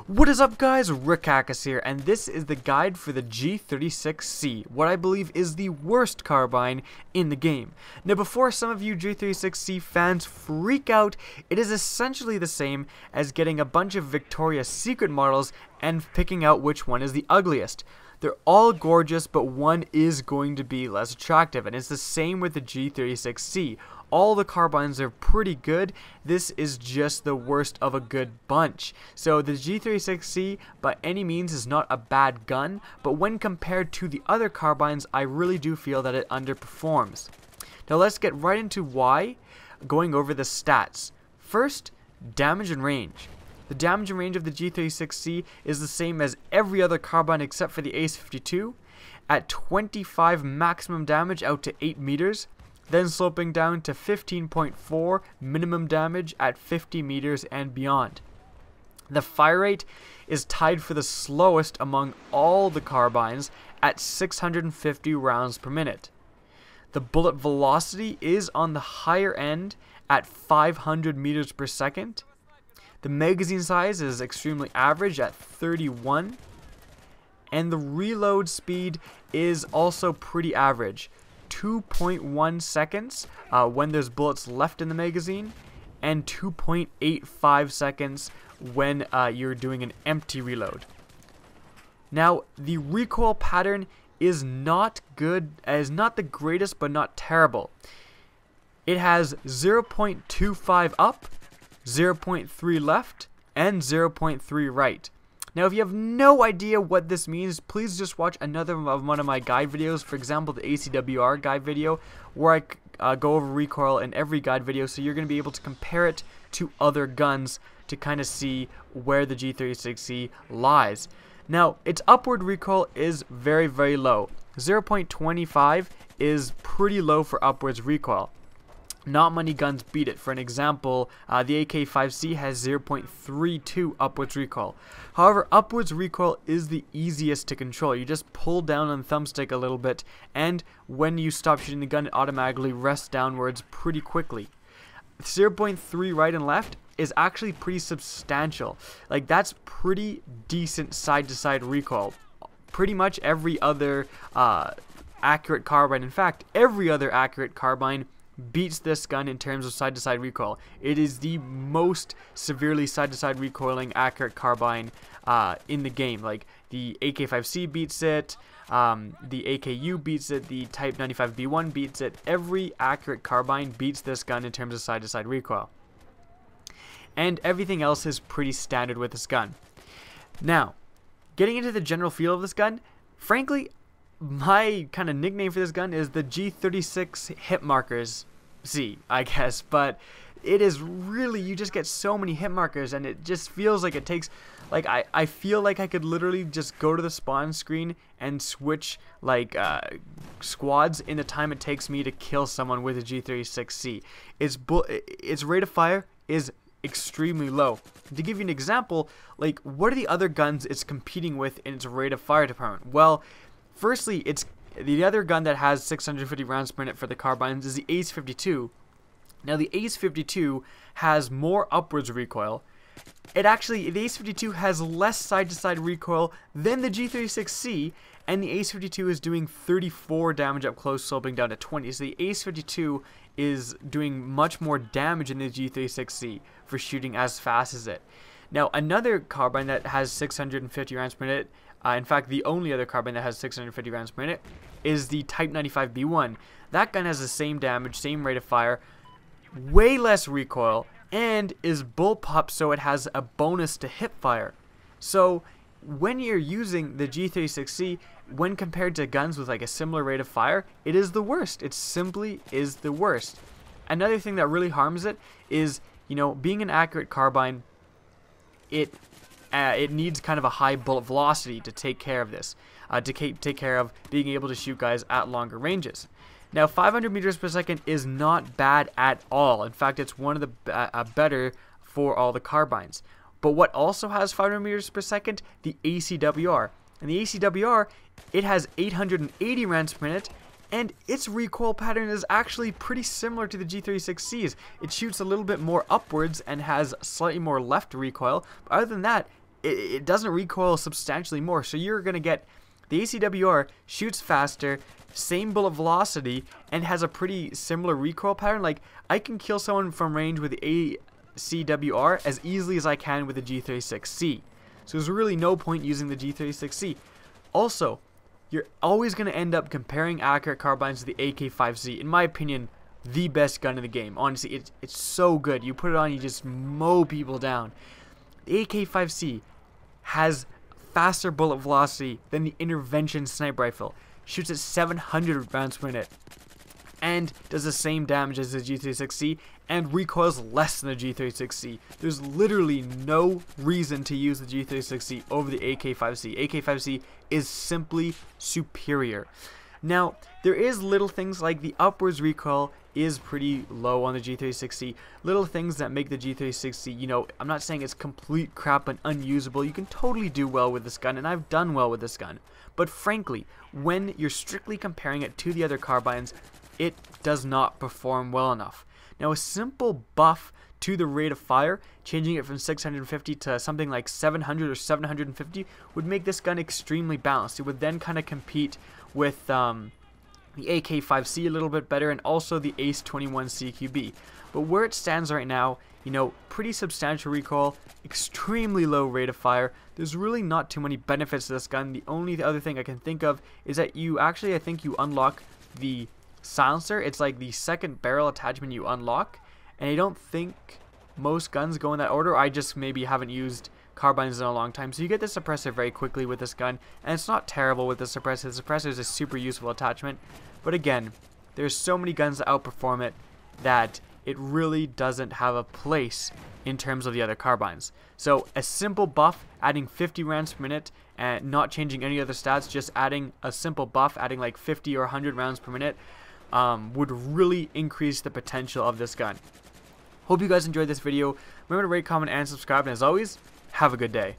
What is up, guys? Rick here, and this is the guide for the G36C, what I believe is the worst carbine in the game. Now, before some of you G36C fans freak out, it is essentially the same as getting a bunch of Victoria's Secret models and picking out which one is the ugliest. They're all gorgeous, but one is going to be less attractive, and it's the same with the G36C. All the carbines are pretty good. This is just the worst of a good bunch. So the G36C by any means is not a bad gun, but when compared to the other carbines, I really do feel that it underperforms. Now let's get right into why, going over the stats. First, damage and range. The damage and range of the G36C is the same as every other carbine except for the ACW-R at 25 maximum damage out to 8 meters, then sloping down to 15.4 minimum damage at 50 meters and beyond. The fire rate is tied for the slowest among all the carbines at 650 rounds per minute. The bullet velocity is on the higher end at 500 meters per second. The magazine size is extremely average at 31, and the reload speed is also pretty average, 2.1 seconds when there's bullets left in the magazine, and 2.85 seconds when you're doing an empty reload. Now, the recoil pattern is not good, is not the greatest, but not terrible. It has 0.25 up, 0.3 left, and 0.3 right. Now, if you have no idea what this means, please just watch another of one of my guide videos, for example, the ACW-R guide video, where I go over recoil in every guide video, so you're going to be able to compare it to other guns to kind of see where the G36C lies. Now, its upward recoil is very, very low. 0.25 is pretty low for upwards recoil. Not many guns beat it. For an example, the AK-5C has 0.32 upwards recoil. However, upwards recoil is the easiest to control. You just pull down on the thumbstick a little bit, and when you stop shooting the gun, it automatically rests downwards pretty quickly. 0.3 right and left is actually pretty substantial. Like, that's pretty decent side-to-side recoil. Pretty much every other accurate carbine, in fact, every other accurate carbine beats this gun in terms of side-to-side recoil. It is the most severely side-to-side recoiling accurate carbine in the game. Like, the AK-5C beats it, the AKU beats it, the Type 95B1 beats it. Every accurate carbine beats this gun in terms of side-to-side recoil. And everything else is pretty standard with this gun. Now, getting into the general feel of this gun, frankly, my kind of nickname for this gun is the G36 hit markers C, I guess, but it is really, you just get so many hit markers, and it just feels like it takes, like, I feel like I could literally just go to the spawn screen and switch, like, squads in the time it takes me to kill someone with a G36C. Its rate of fire is extremely low. To give you an example, like, what are the other guns it's competing with in its rate of fire department? Well, firstly, it's the other gun that has 650 rounds per minute for the carbines is the ACW-R. Now, the ACW-R has more upwards recoil. The ACW-R has less side-to-side recoil than the G36C, and the ACW-R is doing 34 damage up close, sloping down to 20. So the ACW-R is doing much more damage than the G36C for shooting as fast as it. Now, another carbine that has 650 rounds per minute, in fact, the only other carbine that has 650 rounds per minute, is the Type 95B1. That gun has the same damage, same rate of fire, way less recoil, and is bullpup, so it has a bonus to hip fire. So when you're using the G36C, when compared to guns with like a similar rate of fire, it is the worst. It simply is the worst. Another thing that really harms it is, you know, being an accurate carbine, it needs kind of a high bullet velocity to take care of this, to take care of being able to shoot guys at longer ranges. Now, 500 meters per second is not bad at all. In fact, it's one of the better for all the carbines. But what also has 500 meters per second? The ACW-R. And the ACW-R, it has 880 rounds per minute, and its recoil pattern is actually pretty similar to the G36C's. It shoots a little bit more upwards and has slightly more left recoil, but other than that, it doesn't recoil substantially more. So you're going to get the ACW-R shoots faster, same bullet velocity, and has a pretty similar recoil pattern. Like, I can kill someone from range with the ACW-R as easily as I can with the G36C. So there's really no point using the G36C. Also, you're always going to end up comparing accurate carbines to the AK-5C. In my opinion, the best gun in the game. Honestly, it's so good. You put it on, you just mow people down. The AK-5C has faster bullet velocity than the intervention sniper rifle. Shoots at 700 rounds per minute and does the same damage as the G36C and recoils less than the G36C. There's literally no reason to use the G36C over the AK-5C. AK-5C is simply superior. Now, there is little things like the upwards recoil is pretty low on the G36C. Little things that make the G36C, you know, I'm not saying it's complete crap and unusable. You can totally do well with this gun, and I've done well with this gun. But frankly, when you're strictly comparing it to the other carbines, it does not perform well enough. Now, a simple buff to the rate of fire, changing it from 650 to something like 700 or 750, would make this gun extremely balanced. It would then kind of compete with the AK-5C a little bit better, and also the ACE-21 CQB. But where it stands right now, you know, pretty substantial recoil, extremely low rate of fire. There's really not too many benefits to this gun. The only other thing I can think of is that you actually, I think you unlock the silencer. It's like the second barrel attachment you unlock, and I don't think most guns go in that order. I just maybe haven't used carbines in a long time. So you get the suppressor very quickly with this gun, and it's not terrible with the suppressor. The suppressor is a super useful attachment, but again, there's so many guns that outperform it that it really doesn't have a place in terms of the other carbines. So a simple buff, adding 50 rounds per minute and not changing any other stats, just adding a simple buff, adding like 50 or 100 rounds per minute, would really increase the potential of this gun. Hope you guys enjoyed this video. Remember to rate, comment, and subscribe, and as always, have a good day.